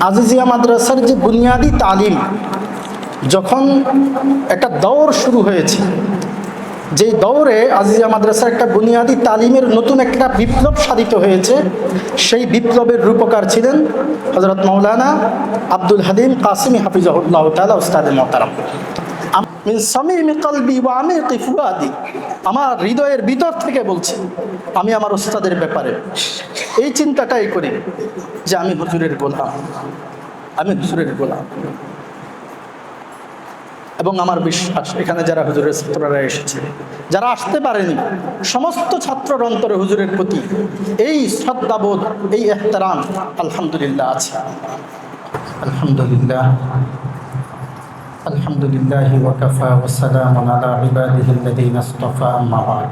আজিজিয়া মাদ্রাসার যে বুনিয়াদি তালিম যখন একটা দৌর শুরু হয়েছে, যেই দৌরে আজিজিয়া মাদ্রাসার একটা বুনিয়াদি তালিমের নতুন একটা বিপ্লব সাধিত হয়েছে, সেই বিপ্লবের রূপকার ছিলেন হযরত মাওলানা আব্দুল হালিম কাসিমি হাফিজাহুল্লাহ তাআলা উস্তাদে মোহতারাম। মিন সামিমি কলবি ওয়া আমিকি ফুয়াদি, আমার হৃদয়ের ভিতর থেকে বলছি, আমি আমার উস্তাদের ব্যাপারে এই চিন্তাটাই করি যে আমি হুজুরের গোলাম, আমি হুজুরের গোলাম। এবং আমার বিশ্বাস এখানে যারা হুজুরের ছাত্ররা এসেছে, যারা আসতে পারেনি, সমস্ত ছাত্রর অন্তরে হুজুরের প্রতি এই শ্রদ্ধাবোধ, এই এহতেরাম আলহামদুলিল্লাহ আছে। আলহামদুলিল্লাহ, আলহামদুলিল্লাহ ওয়া কাফা ওয়া সালামুন আলা ইবাদিহিল্লাযীনা ইসতাফা, আম্মা বা'দ।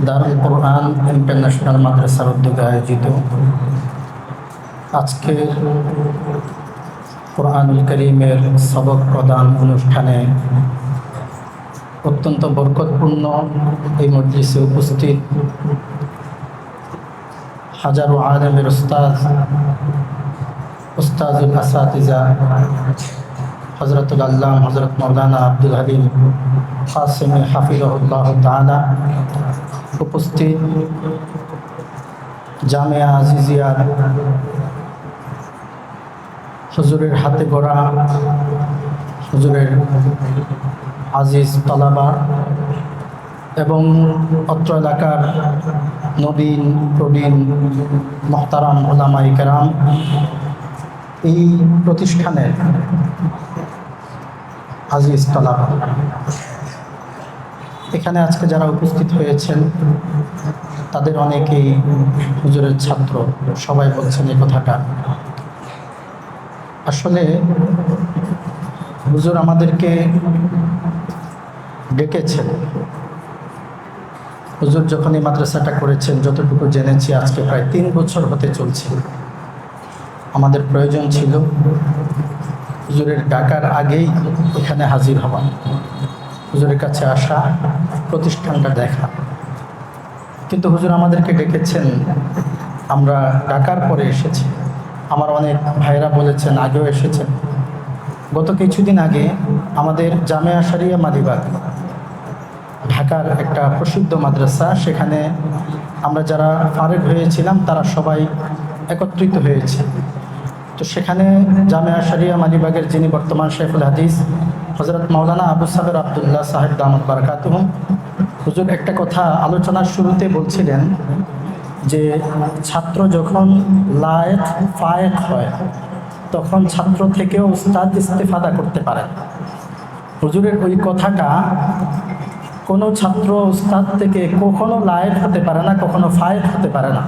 দারুল কোরআন ইন্টারন্যাশনাল মাদ্রাসার উদ্যোগে আয়োজিত আজকের কোরআনুল কারীমের সবক প্রদান অনুষ্ঠানে অত্যন্ত বরকতপূর্ণ এই মজলিসে উপস্থিত হাজারো আলেমের উস্তাজুল আসাতিজা হযরতুল আল্লাম হযরত মাওলানা আব্দুল হালিম কাসিমি হাফিজাহুল্লাহ তাআলা, উপস্থিত জামিয়া আজিজিয়ার হুজুরের হাতে গড়া হুজুরের আজিজ তালাবা এবং অত্র এলাকার নবীন প্রবীণ মুহতারাম উলামায়ে কেরাম, এই প্রতিষ্ঠানের আজিজ তালাবা, এখানে আজকে যারা উপস্থিত হয়েছেন তাদের অনেকেই হুজুরের ছাত্র, সবাই বলছেন এই কথাটা। আসলে হুজুর আমাদেরকে ডেকেছেন। হুজুর যখন এই মাদ্রাসাটা করেছেন, যতটুকু জেনেছি আজকে প্রায় 3 বছর হতে চলছে, আমাদের প্রয়োজন ছিল হুজুরের ডাকার আগেই এখানে হাজির হওয়া, হুজুরের কাছে আসা, প্রতিষ্ঠানটা দেখা। কিন্তু হুজুর আমাদেরকে ডেকেছেন, আমরা ডাকার পরে এসেছি। আমার অনেক ভাইরা বলেছেন আগেও এসেছেন। গত কিছুদিন আগে আমাদের জামিয়া শরিয়া মালিবাগ, ঢাকার একটা প্রসিদ্ধ মাদ্রাসা, সেখানে আমরা যারা ফারেগ হয়েছিলাম তারা সবাই একত্রিত হয়েছে। তো সেখানে জামিয়া শরিয়া মালিবাগের যিনি বর্তমান শাইখুল হাদিস হযরত মাওলানা আবু সাবের আব্দুল্লাহ সাহেব দামাত বারাকাতুহুম, হুজুর একটা কথা আলোচনার শুরুতে বলছিলেন যে ছাত্র যখন লায়েক ফায়েক হয় তখন ছাত্র থেকেও উস্তাদ ইস্তেফাদা করতে পারে। হুজুরের ওই কথাটা, কোনো ছাত্র উস্তাদ থেকে কখনো লায়েক হতে পারে না, কখনো ফায়েক হতে পারে না,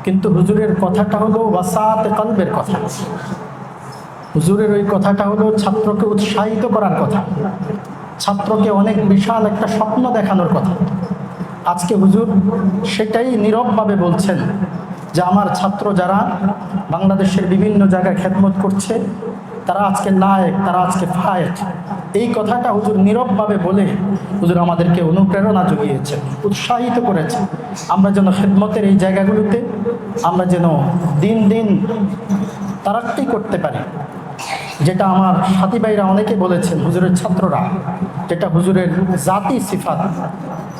কিন্তু হুজুরের কথাটা হলো ওয়াসাআতে কলবের কথা। হুজুরের ওই কথাটা হলো ছাত্রকে উৎসাহিত করার কথা, ছাত্রকে অনেক বিশাল একটা স্বপ্ন দেখানোর কথা। আজকে হুজুর সেটাই নীরবভাবে বলছেন যে আমার ছাত্র যারা বাংলাদেশের বিভিন্ন জায়গায় খেদমত করছে, তারা আজকে লায়েক, তারা আজকে ফায়েক। এই কথাটা হুজুর নীরবভাবে বলে হুজুর আমাদেরকে অনুপ্রেরণা জুগিয়েছে, উৎসাহিত করেছে, আমরা যেন খেদমতের এই জায়গাগুলোতে আমরা যেন দিন দিন তারাক্কি করতে পারি। যেটা আমার সাথী ভাইরা অনেকে বলেছেন, হুজুরের ছাত্ররা, যেটা হুজুরের জাতি সিফাত,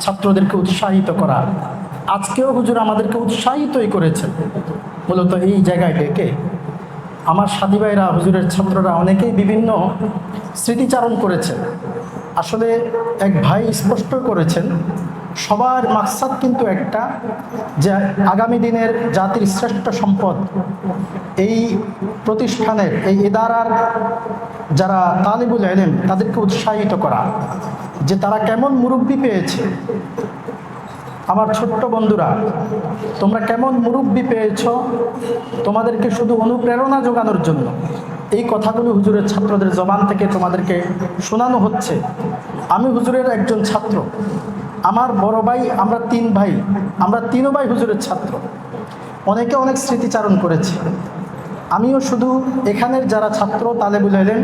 ছাত্রদেরকে উৎসাহিত করা। আজকেও হুজুর আমাদেরকে উৎসাহিতই করেছেন মূলত এই জায়গায় ডেকে। আমার সাথী ভাইরা, হুজুরের ছাত্ররা অনেকেই বিভিন্ন স্মৃতিচারণ করেছেন। আসলে এক ভাই স্পষ্ট করেছেন, সবার মাকসাদ কিন্তু একটা, যে আগামী দিনের জাতির শ্রেষ্ঠ সম্পদ এই প্রতিষ্ঠানের, এই ইদারার যারা তালিবুল ইলম, তাদেরকে উৎসাহিত করা, যে তারা কেমন মুরব্বি পেয়েছে। আমার ছোট্ট বন্ধুরা, তোমরা কেমন মুরব্বি পেয়েছ, তোমাদেরকে শুধু অনুপ্রেরণা যোগানোর জন্য এই কথাগুলো হুজুরের ছাত্রদের জবান থেকে তোমাদেরকে শোনানো হচ্ছে। আমি হুজুরের একজন ছাত্র, আমার বড় ভাই, আমরা 3 ভাই, আমরা 3 ভাই হুজুরের ছাত্র। অনেকে অনেক স্মৃতিচারণ করেছে। আমিও শুধু এখানের যারা ছাত্র তালেবুল ইলম,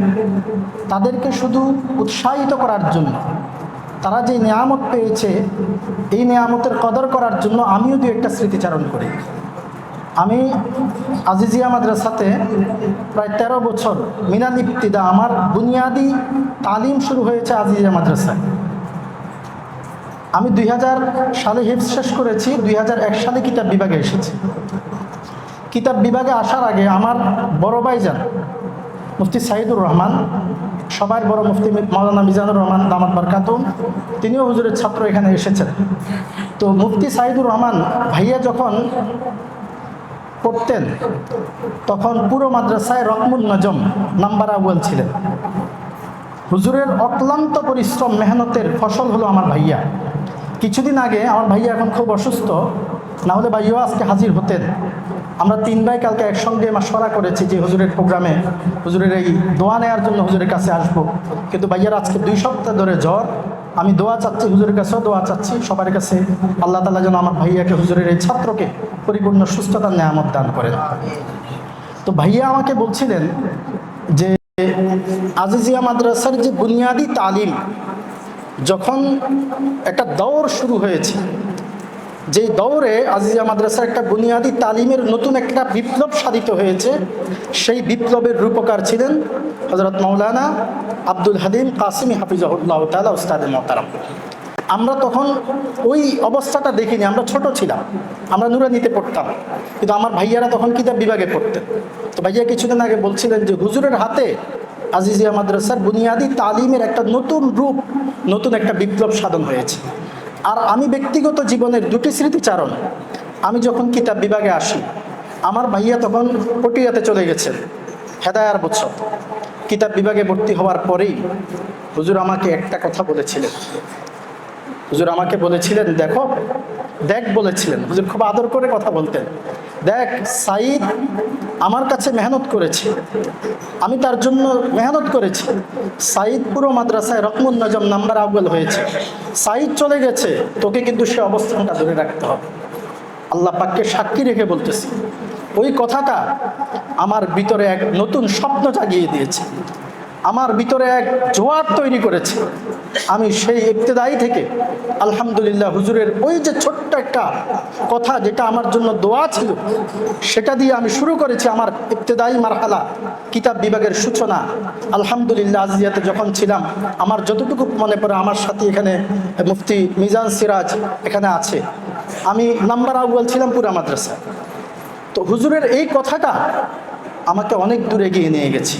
তাদেরকে শুধু উৎসাহিত করার জন্য, তারা যে নিয়ামত পেয়েছে এই নিয়ামতের কদর করার জন্য আমিও দু একটা স্মৃতিচারণ করি। আমি আজিজিয়া মাদ্রাসাতে প্রায় 13 বছর মিনাল ইবতিদা, আমার বুনিয়াদি তালিম শুরু হয়েছে আজিজিয়া মাদ্রাসায়। আমি 2000 সালে হিফজ শেষ করেছি, 2001 সালে কিতাব বিভাগে এসেছি। কিতাব বিভাগে আসার আগে আমার বড় ভাইজান মুফতি সাইদুর রহমান, সবার বড় মুফতি মাওলানা মিজানুর রহমান দামাত বারকাতুম, তিনিও হুজুরের ছাত্র, এখানে এসেছেন। তো মুফতি সাইদুর রহমান ভাইয়া যখন পড়তেন তখন পুরো মাদ্রাসায় রকমুন নজম নাম্বার আউয়াল ছিলেন। হুজুরের অক্লান্ত পরিশ্রম মেহনতের ফসল হলো আমার ভাইয়া। কিছুদিন আগে আমার ভাইয়া এখন খুব অসুস্থ, না হলে ভাইয়াও আজকে হাজির হতেন। আমরা 3 ভাই কালকে একসঙ্গে মাশওয়ারা করেছি যে হুজুরের প্রোগ্রামে হুজুরের এই দোয়া নেওয়ার জন্য হুজুরের কাছে আসবো, কিন্তু ভাইয়ার আজকে 2 সপ্তাহ ধরে জ্বর। আমি দোয়া চাচ্ছি, হুজুরের কাছেও দোয়া চাচ্ছি, সবার কাছে আল্লাহ তাআলা যেন আমার ভাইয়াকে, হুজুরের এই ছাত্রকে পরিপূর্ণ সুস্থতার নেয়ামত দান করেন। তো ভাইয়া আমাকে বলছিলেন যে আজিজিয়া মাদ্রাসার যে বুনিয়াদি তালিম, যখন একটা দৌড় শুরু হয়েছে, যেই দৌড়ে আজিজিয়া মাদ্রাসার একটা বুনিয়াদি তালিমের নতুন একটা বিপ্লব সাধিত হয়েছে, সেই বিপ্লবের রূপকার ছিলেন হযরত মাওলানা আব্দুল হালিম কাসিমি হাফিজাহুল্লাহ তাআলা উস্তাদে মোহতারাম। আমরা তখন ওই অবস্থাটা দেখিনি, আমরা ছোট ছিলাম, আমরা নুরানীতে পড়তাম, কিন্তু আমার ভাইয়ারা তখন কিতাব বিভাগে পড়তেন। তো ভাইয়া কিছুদিন আগে বলছিলেন যে হুজুরের হাতে আজিজিয়া মাদ্রাসার বুনিয়াদি তালিমের একটা নতুন রূপ, নতুন একটা বিপ্লব সাধন হয়েছে। আর আমি ব্যক্তিগত জীবনের 2টি স্মৃতিচারণ। আমি যখন কিতাব বিভাগে আসি, আমার ভাইয়া তখন পটিয়াতে চলে গেছেন হেদায়ার বছর। কিতাব বিভাগে ভর্তি হওয়ার পরেই হুজুর আমাকে একটা কথা বলেছিলেন। হুজুর আমাকে বলেছিলেন, দেখ বলেছিলেন, হুজুর খুব আদর করে কথা বলতেন, দেখ সাইদ আমার কাছে মেহনত করেছে, আমি তার জন্য মেহনত করেছি। সাইদ পুরো মাদ্রাসায় রকমুন নজম নাম্বার আউয়াল হয়েছে। সাইদ চলে গেছে, তোকে কিন্তু সে অবস্থানটা ধরে রাখতে হবে। আল্লাহ পাককে সাক্ষী রেখে বলতেছি, ওই কথাটা আমার ভিতরে এক নতুন স্বপ্ন জাগিয়ে দিয়েছে, আমার ভিতরে এক জোয়ার তৈরি করেছে। আমি সেই ইবতেদাই থেকে আলহামদুলিল্লাহ হুজুরের ওই যে ছোট্ট একটা কথা, যেটা আমার জন্য দোয়া ছিল, সেটা দিয়ে আমি শুরু করেছি আমার ইবতেদাই মারহালা, কিতাব বিভাগের সূচনা। আলহামদুলিল্লাহ আজিয়াতে যখন ছিলাম, আমার যতটুকু মনে পড়ে, আমার সাথে এখানে মুফতি মিজান সিরাজ এখানে আছে, আমি নাম্বার আউয়াল ছিলাম পুরা মাদ্রাসা। তো হুজুরের এই কথাটা আমাকে অনেক দূর এগিয়ে নিয়ে গেছে।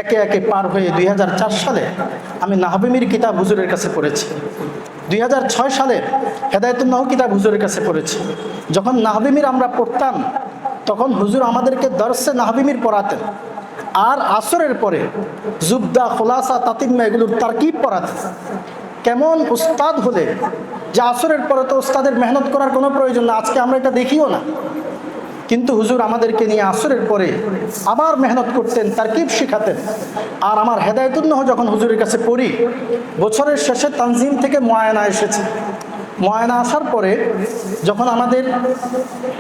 একে একে পার হয়ে 2004 সালে আমি নাহবিমির কিতাব হুজুরের কাছে পড়েছি। 2006 সালে হেদায়েতুন নাহু কিতাব হুজুরের কাছে পড়েছি। যখন নাহবিমির আমরা পড়তাম, তখন হুজুর আমাদেরকে দরসে নাহবিমির পড়াতেন, আর আসরের পরে জুবদা, খোলাসা, তাতিম্মা এগুলোর তারকিব পড়াতেন। কেমন উস্তাদ হলে যে আসরের পরে তো উস্তাদের মেহনত করার কোনো প্রয়োজন না, আজকে আমরা এটা দেখিও না, কিন্তু হুজুর আমাদেরকে নিয়ে আসরের পরে আবার মেহনত করতেন, তারকিব শিখাতেন। আর আমার হেদায়েতুন নাহু যখন হুজুরের কাছে পড়ি, বছরের শেষে তানজিম থেকে মুআয়না এসেছে। মুআয়না আসার পরে যখন আমাদের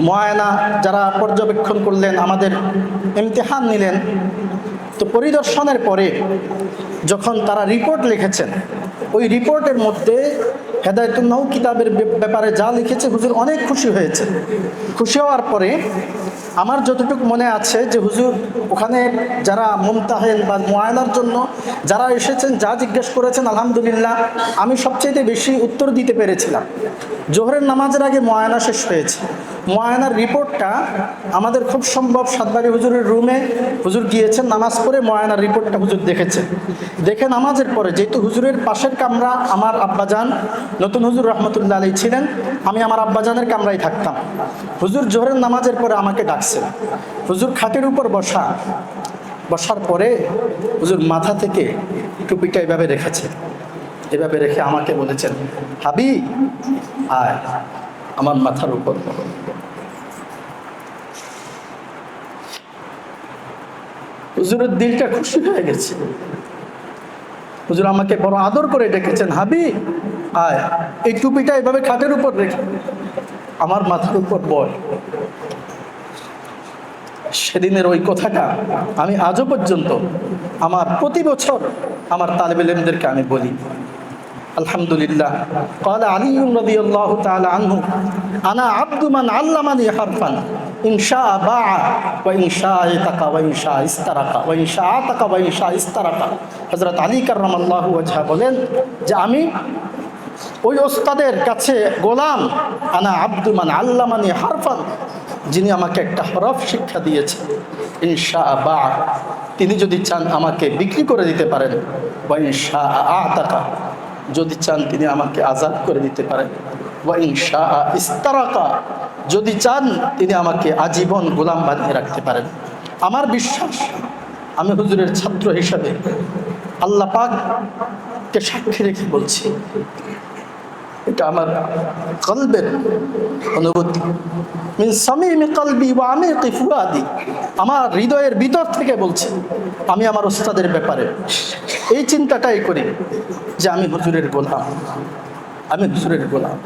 মুআয়না যারা পর্যবেক্ষণ করলেন, আমাদের ইমতিহান নিলেন, তো পরিদর্শনের পরে যখন তারা রিপোর্ট লিখেছেন, ওই রিপোর্টের মধ্যে হেদায়েতুন নাহু কিতাবের ব্যাপারে যা লিখেছে, হুজুর অনেক খুশি হয়েছে। খুশি হওয়ার পরে আমার যতটুকু মনে আছে যে হুজুর ওখানে যারা মুমতাহিন বা মুআয়নার জন্য যারা এসেছেন, যা জিজ্ঞেস করেছেন, আলহামদুলিল্লাহ আমি সবচেয়ে বেশি উত্তর দিতে পেরেছিলাম। জোহরের নামাজের আগে মুআয়না শেষ হয়েছে। মুআয়নার রিপোর্টটা আমাদের খুব সম্ভব সাতবাড়ি হুজুরের রুমে হুজুর গিয়েছেন, নামাজ পড়ে মুআয়নার রিপোর্টটা হুজুর দেখেছেন। দেখে নামাজের পরে, যেহেতু হুজুরের পাশের কামরা আমার আব্বাজান নতুন হুজুর রহমতুল্লাহ আলাইহি ছিলেন, আমি আমার আব্বাজানের কামরায় থাকতাম। হুজুর জোহরের নামাজের পরে আমাকে ডাকছেন। হুজুর খাটের উপর বসার পরে হুজুর মাথা থেকে টুপিটা এভাবে রেখেছে, এভাবে রেখে আমাকে বলেছেন, হাবি আয় আমার মাথার উপর। হুজুরের দিলটা খুশি হয়ে গেছে। হুজুর আমাকে বড় আদর করে ডেকেছেন, হাবি আয়, এই টুপিটা এভাবে খাটের উপর রেখে আমার মাথার উপর বয়। সেদিনের ওই কথাটা আমি আজও পর্যন্ত আমার প্রতি বছর আমার তালেবে ইলমদেরকে আমি বলি। আলহামদুলিল্লাহ। ক্বালা আলী রাদিয়াল্লাহু তাআলা আনহু, আনা আব্দু মান আল্লামানি হারফান ইনশা বা ওয়া ইনশা ইতাকা ওয়া ইনশা ইস্তারাকা ওয়া ইনশা আতাকা ওয়া ইনশা ইস্তারাকা। হযরত আলী কাররামাল্লাহু ওয়াজহা বলেন যে আমি ওই ওস্তাদের কাছে গোলাম, আনা আব্দু মান আল্লামানি হারফান, যিনি আমাকে একটা হরফ শিক্ষা দিয়েছেন। ইনশা বা, তিনি যদি চান আমাকে বিক্রি করে দিতে পারেন। ওয়া ইনশা আতাকা, যদি চান তিনি আমাকে আজাদ করে দিতে পারেন। ওয়া ইনশা ইস্তারাকা, যদি চান তিনি আমাকে আজীবন গোলাম বানিয়ে রাখতে পারেন। আমার বিশ্বাস, আমি হুজুরের ছাত্র হিসাবে আল্লাহ পাককে সাক্ষী রেখে বলছি, এটা আমার কলবের অনুভূতি। মিন সামিমি কলবি ওয়া আমিকি ফুয়াদি, আমার হৃদয়ের ভিতর থেকে বলছি, আমি আমার ওস্তাদের ব্যাপারে এই চিন্তাটাই করি যে আমি হুজুরের গোলাম, আমি হুজুরের গোলাম।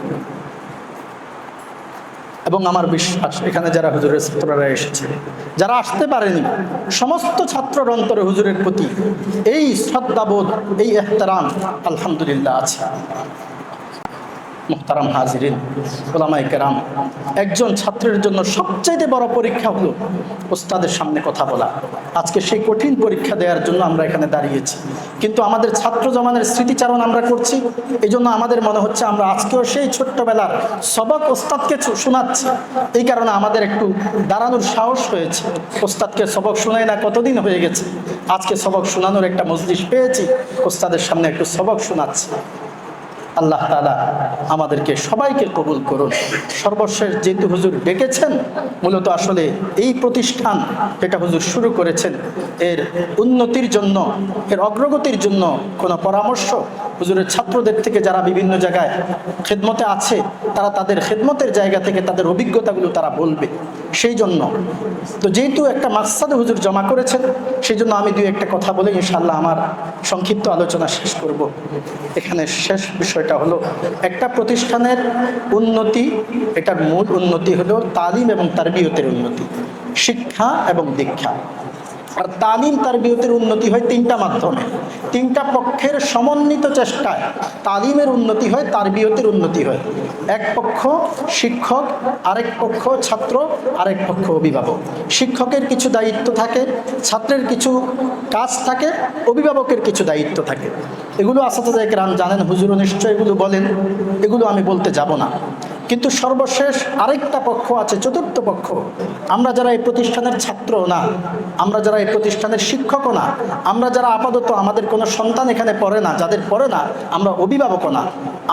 এবং আমার বিশ্বাস এখানে যারা হুজুরের ছাত্ররা এসেছে, যারা আসতে পারেনি, সমস্ত ছাত্রর অন্তরে হুজুরের প্রতি এই শ্রদ্ধাবোধ, এই এহতারাম আলহামদুলিল্লাহ আছে। মুহতারাম হাজিরিন, ওলামায়ে কেরাম, একজন ছাত্রের জন্য সবচাইতে বড় পরীক্ষা হলো ওস্তাদের সামনে কথা বলা। আজকে সেই কঠিন পরীক্ষা দেওয়ার জন্য আমরা এখানে দাঁড়িয়েছি, কিন্তু আমাদের ছাত্র জমানের স্মৃতিচারণ আমরা করছি। এই জন্য আমাদের মনে হচ্ছে আমরা আজকেও সেই ছোট্টবেলার সবক ওস্তাদকে শোনাচ্ছি। এই কারণে আমাদের একটু দাঁড়ানোর সাহস হয়েছে। ওস্তাদকে সবক শোনাই না কতদিন হয়ে গেছে, আজকে সবক শোনানোর একটা মজলিস পেয়েছি, ওস্তাদের সামনে একটু সবক শোনাচ্ছি। আল্লাহ তাআলা আমাদেরকে সবাইকে কবুল করুন। সর্বশেষ যেহেতু হুজুর ডেকেছেন, মূলত আসলে এই প্রতিষ্ঠান যেটা হুজুর শুরু করেছেন, এর উন্নতির জন্য, এর অগ্রগতির জন্য কোনো পরামর্শ হুজুরের ছাত্রদের থেকে যারা বিভিন্ন জায়গায় খেদমতে আছে, তারা তাদের খেদমতের জায়গা থেকে তাদের অভিজ্ঞতাগুলো তারা বলবে। সেই জন্য তো যেহেতু একটা মাকসাদে হুজুর জমা করেছেন, সেই জন্য আমি দুই একটা কথা বলে ইনশাআল্লাহ আমার সংক্ষিপ্ত আলোচনা শেষ করব। এখানে শেষ বিষয়টা হলো, একটা প্রতিষ্ঠানের উন্নতি, এটার মূল উন্নতি হলো তালিম এবং তারবিয়তের উন্নতি, শিক্ষা এবং দীক্ষা। আর তালিম তারবিয়তের উন্নতি হয় তিনটা মাধ্যমে, তিনটা পক্ষের সমন্বিত চেষ্টায় তালিমের উন্নতি হয়, তারবিয়তের উন্নতি হয়। এক পক্ষ শিক্ষক, আরেক পক্ষ ছাত্র, আরেক পক্ষ অভিভাবক। শিক্ষকের কিছু দায়িত্ব থাকে, ছাত্রের কিছু কাজ থাকে, অভিভাবকের কিছু দায়িত্ব থাকে। এগুলো আসাতিজা কেরাম জানেন, হুজুরও নিশ্চয় এগুলো বলেন, এগুলো আমি বলতে যাব না। কিন্তু সর্বশেষ আরেকটা পক্ষ আছে, চতুর্থ পক্ষ। আমরা যারা এই প্রতিষ্ঠানের ছাত্র না, আমরা যারা এই প্রতিষ্ঠানের শিক্ষকও না, আমরা যারা আপাতত আমাদের কোনো সন্তান এখানে পড়ে না, যাদের পড়ে না, আমরা অভিভাবকও না,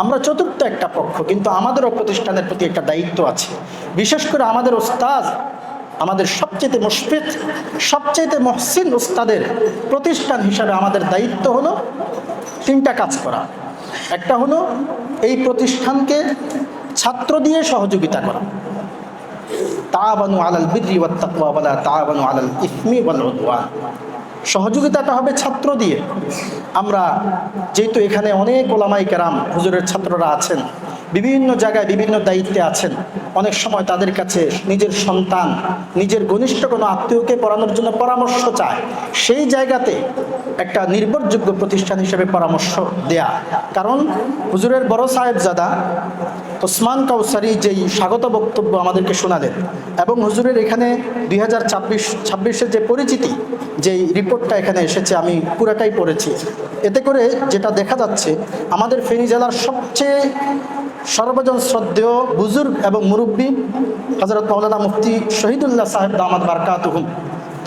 আমরা চতুর্থ একটা পক্ষ। কিন্তু আমাদেরও প্রতিষ্ঠানের প্রতি একটা দায়িত্ব আছে। বিশেষ করে আমাদের ওস্তাদ, আমাদের সবচেয়ে মুশফিক, সবচেয়ে মহসিন ওস্তাদের প্রতিষ্ঠান হিসাবে আমাদের দায়িত্ব হলো তিনটা কাজ করা। একটা হলো এই প্রতিষ্ঠানকে ছাত্র দিয়ে সহযোগিতা করা, তাআবানু আলাল বিররি ওয়াত তাকওয়া ওয়ালা তাআবানু আলাল ইসমি ওয়াল উদওয়ান। সহযোগিতাটা হবে ছাত্র দিয়ে। আমরা যেহেতু এখানে অনেক ওলামায়ে কেরাম হুজুরের ছাত্ররা আছেন, বিভিন্ন জায়গায় বিভিন্ন দায়িত্বে আছেন, অনেক সময় তাদের কাছে নিজের সন্তান, নিজের ঘনিষ্ঠ কোনো আত্মীয়কে পড়ানোর জন্য পরামর্শ চায়। সেই জায়গাতে একটা নির্ভরযোগ্য প্রতিষ্ঠান হিসেবে পরামর্শ দেয়া। কারণ হুজুরের বড় সাহেবজাদা ওসমান কাউসারি যেই স্বাগত বক্তব্য আমাদেরকে শোনালেন, এবং হুজুরের এখানে 2026-26-এর যে পরিচিতি, যেই রিপোর্টটা এখানে এসেছে, আমি পুরাটাই পড়েছি। এতে করে যেটা দেখা যাচ্ছে, আমাদের ফেনী জেলার সবচেয়ে সর্বজন শ্রদ্ধেয় বুজুর্গ এবং মুরব্বী হযরত মাওলানা মুফতি শহীদুল্লাহ সাহেব দামাত বারকাতুহুম,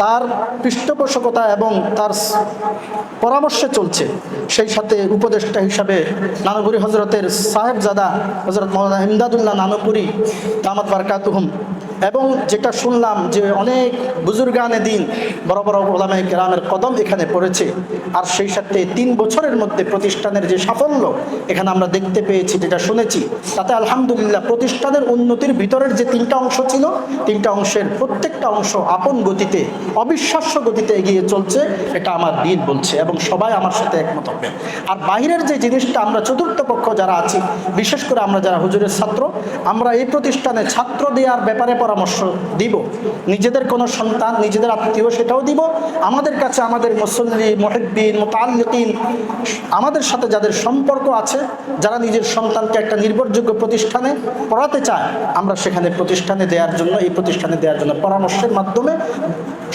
তার পৃষ্ঠপোষকতা এবং তার পরামর্শে চলছে। সেই সাথে উপদেষ্টা হিসাবে নানুপুরি হজরতের সাহেবজাদা হজরত মাওলানা ইমদাদুল্লাহ নানুপুরি দামাত বারকাতুহুম, এবং যেটা শুনলাম যে অনেক বুজুর্গানে দিন, বড় বড় ওলামায়ে কেরামের কদম এখানে পড়েছে। আর সেই সাথে 3 বছরের মধ্যে প্রতিষ্ঠানের যে সাফল্য এখানে আমরা দেখতে পেয়েছি, যেটা শুনেছি, তাতে আলহামদুলিল্লাহ প্রতিষ্ঠানের উন্নতির ভিতরের যে 3টা অংশ ছিল, 3টা অংশের প্রত্যেকটা অংশ আপন গতিতে, অবিশ্বাস্য গতিতে এগিয়ে চলছে। এটা আমার দিন বলছে, এবং সবাই আমার সাথে একমত হবে। আর বাহিরের যে জিনিসটা, আমরা চতুর্থ পক্ষ যারা আছি, বিশেষ করে আমরা যারা হুজুরের ছাত্র, আমরা এই প্রতিষ্ঠানে ছাত্র দেওয়ার ব্যাপারে পরামর্শ দিব, নিজেদের কোনো সন্তান, নিজেদের আত্মীয়, সেটাও দিব। আমাদের কাছে আমাদের মুসল্লি, মুহিব্বিন, মুতাআল্লিকিন, আমাদের সাথে যাদের সম্পর্ক আছে, যারা নিজের সন্তানকে একটা নির্ভরযোগ্য প্রতিষ্ঠানে পড়াতে চায়, আমরা সেখানে এই প্রতিষ্ঠানে দেওয়ার জন্য পরামর্শের মাধ্যমে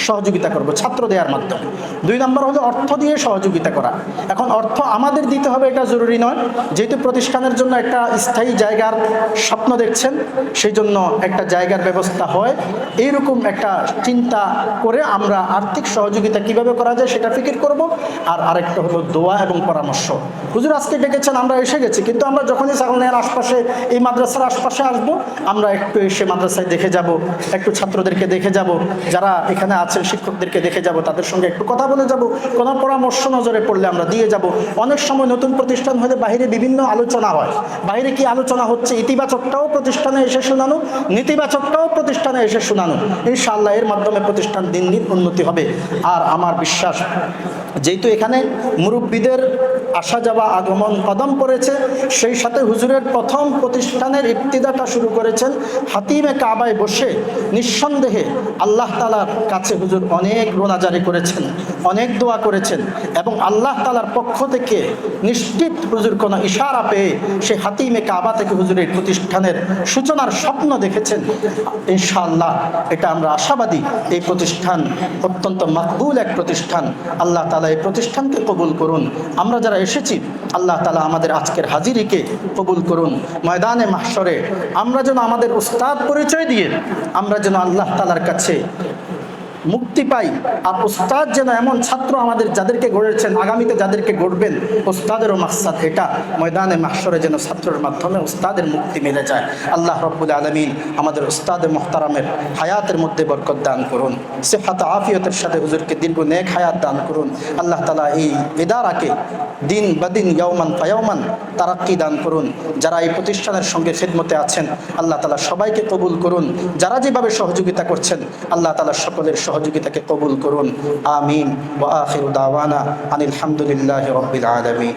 সহযোগিতা করব, ছাত্র দেওয়ার মাধ্যমে। 2 নম্বর হলো অর্থ দিয়ে সহযোগিতা করা। এখন অর্থ আমাদের দিতে হবে এটা জরুরি নয়, যেহেতু প্রতিষ্ঠানের জন্য একটা স্থায়ী জায়গার স্বপ্ন দেখছেন, সেই জন্য একটা জায়গার ব্যবস্থা হয়, এইরকম একটা চিন্তা করে আমরা আর্থিক সহযোগিতা কিভাবে করা যায় সেটা ফিকির করব। আর আরেকটা হলো দোয়া এবং পরামর্শ। হুজুর আজকে ডেকেছেন, আমরা এসে গেছি, কিন্তু আমরা যখনই ছাগলনাইয়ার আশপাশে, এই মাদ্রাসার আশপাশে আসবো, আমরা একটু এসে মাদ্রাসায় দেখে যাব, একটু ছাত্রদেরকে দেখে যাব, যারা এখানে আছেন শিক্ষকদেরকে দেখে যাব, তাদের সঙ্গে একটু কথা বলে যাব, কোনো পরামর্শ নজরে পড়লে আমরা দিয়ে যাব। অনেক সময় নতুন প্রতিষ্ঠান হলে বাইরে বিভিন্ন আলোচনা হয়, বাইরে কি আলোচনা হচ্ছে ইতিবাচকটাও প্রতিষ্ঠানে এসে শোনানো, নেতিবাচকটাও প্রতিষ্ঠানে এসে শোনানো। ইনশাআল্লাহ এর মাধ্যমে প্রতিষ্ঠান দিন দিন উন্নতি হবে। আর আমার বিশ্বাস, যেহেতু এখানে মুরব্বীদের আসা যাওয়া আগমন কদম পড়েছে, সেই সাথে হুজুরের প্রথম প্রতিষ্ঠানের ইবতিদাটা শুরু করেছেন হাতিমে কাবায় বসে। নিঃসন্দেহে আল্লাহ তাআলার কাছে হুজুর অনেক রোনাজারি করেছেন, অনেক দোয়া করেছেন, এবং আল্লাহ তাআলার পক্ষ থেকে নিশ্চিত হুজুর কোনো ইশারা পেয়ে সে হাতিমে কাবা থেকে হুজুরের প্রতিষ্ঠানের সূচনার স্বপ্ন দেখেছেন। ইনশাআল্লাহ এটা আমরা আশাবাদী, এই প্রতিষ্ঠান অত্যন্ত মাকবুল এক প্রতিষ্ঠান। আল্লাহ তাআলা এই প্রতিষ্ঠানকে কবুল করুন। আমরা যারা এসেছি, আল্লাহ তাআলা আমাদের আজকের হাজিরিকে কবুল করুন। ময়দানে মাহশরে আমরা যেন আমাদের উস্তাদ পরিচয় দিয়ে আমরা যেন আল্লাহ তাআলার কাছে মুক্তি পাই। আর উস্তাদ যেন এমন ছাত্র আমাদের যাদেরকে গড়েছেন, আগামীতে যাদেরকে গড়বেন, উস্তাদেরও মাকসাদ এটা, ময়দানে মাহশরে যেন ছাত্রের মাধ্যমে উস্তাদের মুক্তি মিলে যায়। আল্লাহ রাব্বুল আলামিন আমাদের উস্তাদে মুহতারামের হায়াতের মধ্যে বরকত দান করুন, সিহহাত আফিয়তের সাথে হুজুরকে দীর্ঘ নেক হায়াত দান করুন। আল্লাহ তাআলা এই ইদারাকে দিন বাদিন ইয়াওমান ফায়াওমান তারাক্কি দান করুন। যারা এই প্রতিষ্ঠানের সঙ্গে খিদমতে আছেন, আল্লাহ তাআলা সবাইকে কবুল করুন। যারা যেভাবে সহযোগিতা করছেন, আল্লাহ তাআলা সকলের সহযোগিতাকে কবুল করুন। আমিন। ওয়া আখিরু দাওয়ানা আনিল হামদুলিল্লাহি রাব্বিল আলামিন।